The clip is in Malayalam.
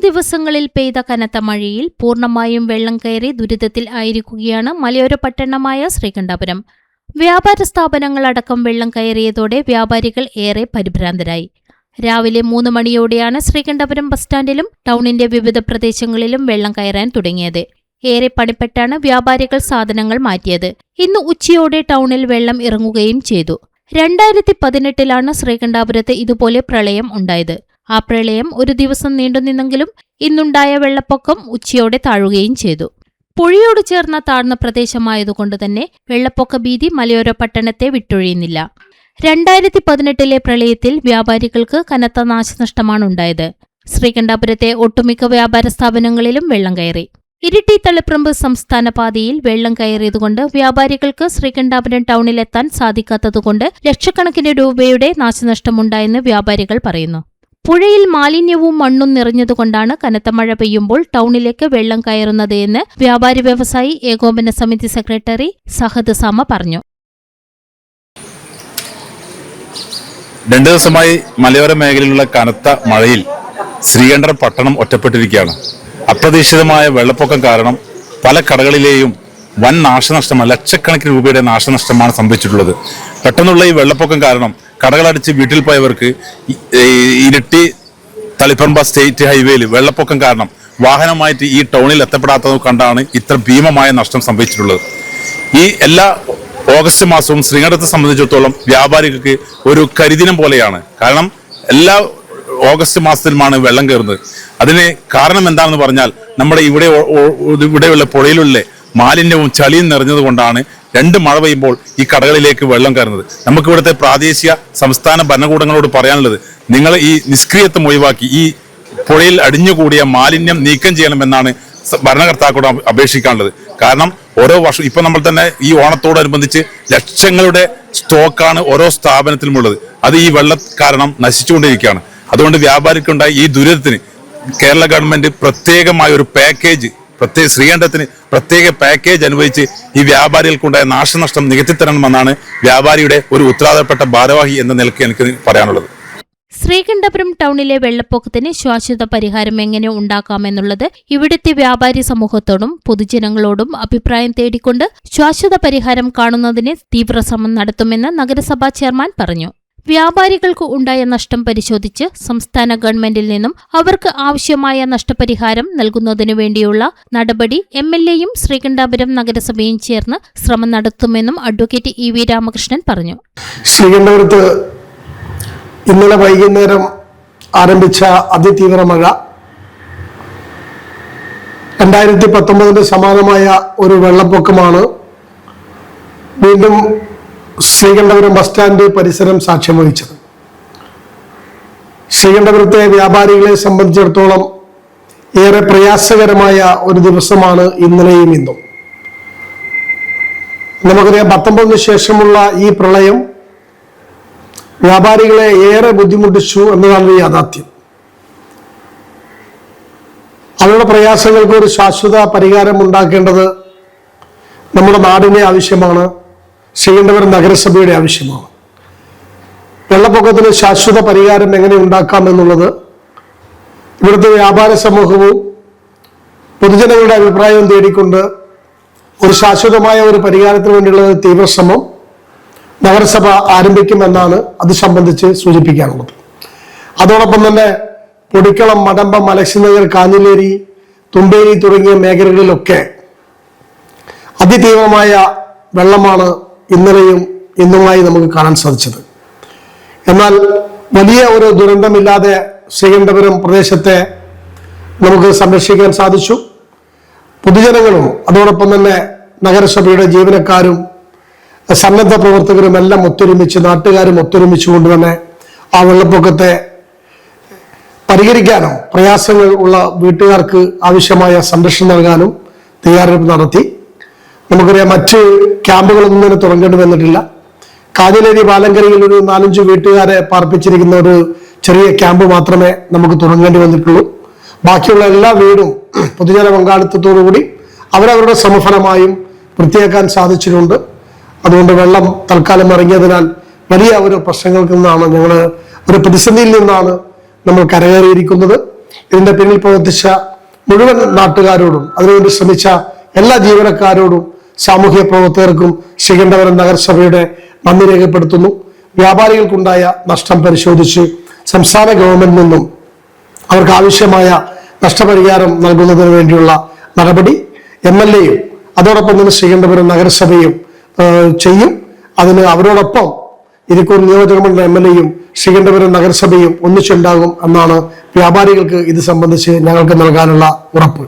ദിവസങ്ങളിൽ പെയ്ത കനത്ത മഴയിൽ പൂർണ്ണമായും വെള്ളം കയറി ദുരിതത്തിൽ ആയിരിക്കുകയാണ് മലയോര പട്ടണമായ ശ്രീകണ്ഠപുരം. വ്യാപാര സ്ഥാപനങ്ങളടക്കം വെള്ളം കയറിയതോടെ വ്യാപാരികൾ ഏറെ പരിഭ്രാന്തരായി. രാവിലെ 3 മണിയോടെയാണ് ശ്രീകണ്ഠപുരം ബസ് സ്റ്റാൻഡിലും ടൗണിന്റെ വിവിധ പ്രദേശങ്ങളിലും വെള്ളം കയറാൻ തുടങ്ങിയത്. ഏറെ പണിപ്പെട്ടാണ് വ്യാപാരികൾ സാധനങ്ങൾ മാറ്റിയത്. ഇന്ന് ഉച്ചയോടെ ടൗണിൽ വെള്ളം ഇറങ്ങുകയും ചെയ്തു. 2018 ശ്രീകണ്ഠപുരത്ത് ഇതുപോലെ പ്രളയം ഉണ്ടായത്. ആ പ്രളയം ഒരു ദിവസം നീണ്ടുനിന്നെങ്കിലും ഇന്നുണ്ടായ വെള്ളപ്പൊക്കം ഉച്ചയോടെ താഴുകയും ചെയ്തു. പുഴയോട് ചേർന്ന താഴ്ന്ന പ്രദേശമായതുകൊണ്ട് തന്നെ വെള്ളപ്പൊക്ക ഭീതി മലയോര പട്ടണത്തെ വിട്ടൊഴിയുന്നില്ല. 2018 പ്രളയത്തിൽ വ്യാപാരികൾക്ക് കനത്ത നാശനഷ്ടമാണുണ്ടായത്. ശ്രീകണ്ഠപുരത്തെ ഒട്ടുമിക്ക വ്യാപാര സ്ഥാപനങ്ങളിലും വെള്ളം കയറി. ഇരിട്ടി തളിപ്പറമ്പ് സംസ്ഥാന പാതയിൽ വെള്ളം കയറിയതുകൊണ്ട് വ്യാപാരികൾക്ക് ശ്രീകണ്ഠപുരം ടൗണിലെത്താൻ സാധിക്കാത്തതുകൊണ്ട് ലക്ഷക്കണക്കിന് രൂപയുടെ നാശനഷ്ടമുണ്ടായെന്ന് വ്യാപാരികൾ പറയുന്നു. പുഴയിൽ മാലിന്യവും മണ്ണും നിറഞ്ഞതുകൊണ്ടാണ് കനത്ത മഴ പെയ്യുമ്പോൾ ടൗണിലേക്ക് വെള്ളം കയറുന്നത് എന്ന് വ്യാപാരി വ്യവസായി ഏകോപന സമിതി സെക്രട്ടറി സഹദ് സാമ പറഞ്ഞു. 2 ദിവസമായി മലയോര മേഖലയിലുള്ള കനത്ത മഴയിൽ ശ്രീകണ്ഠപുരം പട്ടണം ഒറ്റപ്പെട്ടിരിക്കുകയാണ്. അപ്രതീക്ഷിതമായ വെള്ളപ്പൊക്കം കാരണം പല കടകളിലെയും വൻ നാശനഷ്ടമാണ്, ലക്ഷക്കണക്കിന് രൂപയുടെ നാശനഷ്ടമാണ് സംഭവിച്ചിട്ടുള്ളത്. പെട്ടെന്നുള്ള ഈ വെള്ളപ്പൊക്കം കാരണം കടകളടിച്ച് വീട്ടിൽ പോയവർക്ക് ഇരിട്ടി തളിപ്പറമ്പ് സ്റ്റേറ്റ് ഹൈവേയിൽ വെള്ളപ്പൊക്കം കാരണം വാഹനമായിട്ട് ഈ ടൗണിൽ എത്തപ്പെടാത്തത് കണ്ടാണ് ഇത്ര ഭീമമായ നഷ്ടം സംഭവിച്ചിട്ടുള്ളത്. ഈ എല്ലാ ഓഗസ്റ്റ് മാസവും ശ്രീകണ്ഠത്തെ സംബന്ധിച്ചിടത്തോളം വ്യാപാരികൾക്ക് ഒരു കരിദിനം പോലെയാണ്. കാരണം എല്ലാ ഓഗസ്റ്റ് മാസത്തിലുമാണ് വെള്ളം കയറുന്നത്. അതിന് കാരണം എന്താണെന്ന് പറഞ്ഞാൽ നമ്മുടെ ഇവിടെയുള്ള പുഴയിലുള്ള മാലിന്യവും ചളിയും നിറഞ്ഞത് കൊണ്ടാണ് 2 മഴ പെയ്യുമ്പോൾ ഈ കടകളിലേക്ക് വെള്ളം കയറുന്നത്. നമുക്ക് ഇവിടുത്തെ പ്രാദേശിക സംസ്ഥാന ഭരണകൂടങ്ങളോട് പറയാനുള്ളത്, നിങ്ങൾ ഈ നിഷ്ക്രിയത്വം ഒഴിവാക്കി ഈ പുഴയിൽ അടിഞ്ഞുകൂടിയ മാലിന്യം നീക്കം ചെയ്യണമെന്നാണ് ഭരണകർത്താക്കളോട് അപേക്ഷിക്കാനുള്ളത്. കാരണം ഓരോ വർഷം ഇപ്പൊ നമ്മൾ തന്നെ ഈ ഓണത്തോടനുബന്ധിച്ച് ലക്ഷങ്ങളുടെ സ്റ്റോക്കാണ് ഓരോ സ്ഥാപനത്തിലുമുള്ളത്. അത് ഈ വെള്ളം കാരണം നശിച്ചുകൊണ്ടിരിക്കുകയാണ്. അതുകൊണ്ട് വ്യാപാരിക്കുണ്ടായ ഈ ദുരിതത്തിന് കേരള ഗവൺമെന്റ് പ്രത്യേകമായ ഒരു പാക്കേജ്, ശ്രീകണ്ഠത്തിന് പ്രത്യേക പാക്കേജ് അനുവദിച്ച് ഈ വ്യാപാരികൾക്കുണ്ടായ നാശനഷ്ടം നികത്തിത്തരണമെന്നാണ് വ്യാപാരിയുടെ ഒരു ഉത്തരവാദപ്പെട്ട ഭാരവാഹി എന്ന നിലയ്ക്ക് എനിക്ക് പറയാനുള്ളത്. ശ്രീകണ്ഠപുരം ടൗണിലെ വെള്ളപ്പൊക്കത്തിന് ശാശ്വത പരിഹാരം എങ്ങനെ ഉണ്ടാക്കാമെന്നുള്ളത് ഇവിടുത്തെ വ്യാപാരി സമൂഹത്തോടും പൊതുജനങ്ങളോടും അഭിപ്രായം തേടിക്കൊണ്ട് ശാശ്വത പരിഹാരം കാണുന്നതിന് തീവ്രശ്രമം നടത്തുമെന്ന് നഗരസഭാ ചെയർമാൻ പറഞ്ഞു. വ്യാപാരികൾക്ക് ഉണ്ടായ നഷ്ടം പരിശോധിച്ച് സംസ്ഥാന ഗവൺമെന്റിൽ നിന്നും അവർക്ക് ആവശ്യമായ നഷ്ടപരിഹാരം നൽകുന്നതിനു വേണ്ടിയുള്ള നടപടി MLAയും ശ്രീകണ്ഠപുരം നഗരസഭയും ചേർന്ന് ശ്രമം നടത്തുമെന്നും അഡ്വക്കേറ്റ് EV രാമകൃഷ്ണൻ പറഞ്ഞു. ശ്രീകണ്ഠപുരത്ത് ഇന്നലെ വൈകുന്നേരം ആരംഭിച്ച അതിതീവ്ര മഴ 2019 സമാനമായ ഒരു വെള്ളപ്പൊക്കമാണ് വീണ്ടും ശ്രീകണ്ഠപുരം ബസ് സ്റ്റാൻഡ് പരിസരം സാക്ഷ്യം വഹിച്ചത്. ശ്രീകണ്ഠപുരത്തെ വ്യാപാരികളെ സംബന്ധിച്ചിടത്തോളം ഏറെ പ്രയാസകരമായ ഒരു ദിവസമാണ് ഇന്നലെയും ഇന്നും. നമുക്കറിയാം, 19 ശേഷമുള്ള ഈ പ്രളയം വ്യാപാരികളെ ഏറെ ബുദ്ധിമുട്ടിച്ചു എന്നതാണ് യാഥാർത്ഥ്യം. അവരുടെ പ്രയാസങ്ങൾക്ക് ഒരു ശാശ്വത പരിഹാരം ഉണ്ടാക്കേണ്ടത് നമ്മുടെ നാടിന്റെ ആവശ്യമാണ്, ശ്രീകണ്ഠപുരം നഗരസഭയുടെ ആവശ്യമാണ്. വെള്ളപ്പൊക്കത്തിന് ശാശ്വത പരിഹാരം എങ്ങനെ ഉണ്ടാക്കാം എന്നുള്ളത് ഇവിടുത്തെ വ്യാപാര സമൂഹവും പൊതുജനങ്ങളുടെ അഭിപ്രായവും തേടിക്കൊണ്ട് ഒരു ശാശ്വതമായ ഒരു പരിഹാരത്തിന് വേണ്ടിയുള്ള തീവ്രശ്രമം നഗരസഭ ആരംഭിക്കുമെന്നാണ് അത് സംബന്ധിച്ച് സൂചിപ്പിക്കാനുള്ളത്. അതോടൊപ്പം തന്നെ പൊടിക്കളം, മടമ്പം, മലക്സിനഗർ, കാഞ്ഞിലേരി, തുമ്പേരി തുടങ്ങിയ മേഖലകളിലൊക്കെ അതിതീവ്രമായ വെള്ളമാണ് ഇന്നലെയും ഇന്നുമായി നമുക്ക് കാണാൻ സാധിച്ചത്. എന്നാൽ വലിയ ഒരു ദുരന്തമില്ലാതെ ശ്രീകണ്ഠപുരം പ്രദേശത്തെ നമുക്ക് സംരക്ഷിക്കാൻ സാധിച്ചു. പൊതുജനങ്ങളും അതോടൊപ്പം തന്നെ നഗരസഭയുടെ ജീവനക്കാരും സന്നദ്ധ പ്രവർത്തകരും എല്ലാം ഒത്തൊരുമിച്ച്, നാട്ടുകാരും ഒത്തൊരുമിച്ചുകൊണ്ട് തന്നെ ആ വെള്ളപ്പൊക്കത്തെ പരിഹരിക്കാനും പ്രയാസങ്ങൾ ഉള്ള വീട്ടുകാർക്ക് ആവശ്യമായ സംരക്ഷണം നൽകാനും തയ്യാറെടുപ്പ് നടത്തി. നമുക്കറിയാം, മറ്റ് ക്യാമ്പുകളൊന്നും തന്നെ തുടങ്ങേണ്ടി വന്നിട്ടില്ല. കാഞ്ഞിലേരി പാലങ്കരയിൽ ഒരു 4-5 വീട്ടുകാരെ പാർപ്പിച്ചിരിക്കുന്ന ഒരു ചെറിയ ക്യാമ്പ് മാത്രമേ നമുക്ക് തുടങ്ങേണ്ടി വന്നിട്ടുള്ളൂ. ബാക്കിയുള്ള എല്ലാ വീടും പൊതുജന പങ്കാളിത്തത്തോടുകൂടി അവരവരുടെ സമഫലമായും വൃത്തിയാക്കാൻ സാധിച്ചിട്ടുണ്ട്. അതുകൊണ്ട് വെള്ളം തൽക്കാലം ഇറങ്ങിയതിനാൽ വലിയ ഒരു പ്രശ്നങ്ങളിൽ നിന്നാണ്, ഒരു പ്രതിസന്ധിയിൽ നിന്നാണ് നമ്മൾ കരകയറിയിരിക്കുന്നത്. ഇതിന്റെ പിന്നിൽ പ്രവർത്തിച്ച മുഴുവൻ നാട്ടുകാരോടും അതിനുവേണ്ടി ശ്രമിച്ച എല്ലാ ജീവനക്കാരോടും സാമൂഹ്യ പ്രവർത്തകർക്കും ശ്രീകണ്ഠപുരം നഗരസഭയുടെ നന്ദി രേഖപ്പെടുത്തുന്നു. വ്യാപാരികൾക്കുണ്ടായ നഷ്ടം പരിശോധിച്ച് സംസ്ഥാന ഗവൺമെന്റിൽ നിന്നും അവർക്ക് ആവശ്യമായ നഷ്ടപരിഹാരം നൽകുന്നതിന് വേണ്ടിയുള്ള നടപടി MLAയും അതോടൊപ്പം തന്നെ ശ്രീകണ്ഠപുരം നഗരസഭയും ചെയ്യും. അതിന് അവരോടൊപ്പം ഇരിക്കൂർ നിയോജകമണ്ഡലം MLAയും ശ്രീകണ്ഠപുരം നഗരസഭയും ഒന്നിച്ചുണ്ടാകും എന്നാണ് വ്യാപാരികൾക്ക് ഇത് സംബന്ധിച്ച് ഞങ്ങൾക്ക് നൽകാനുള്ള ഉറപ്പ്.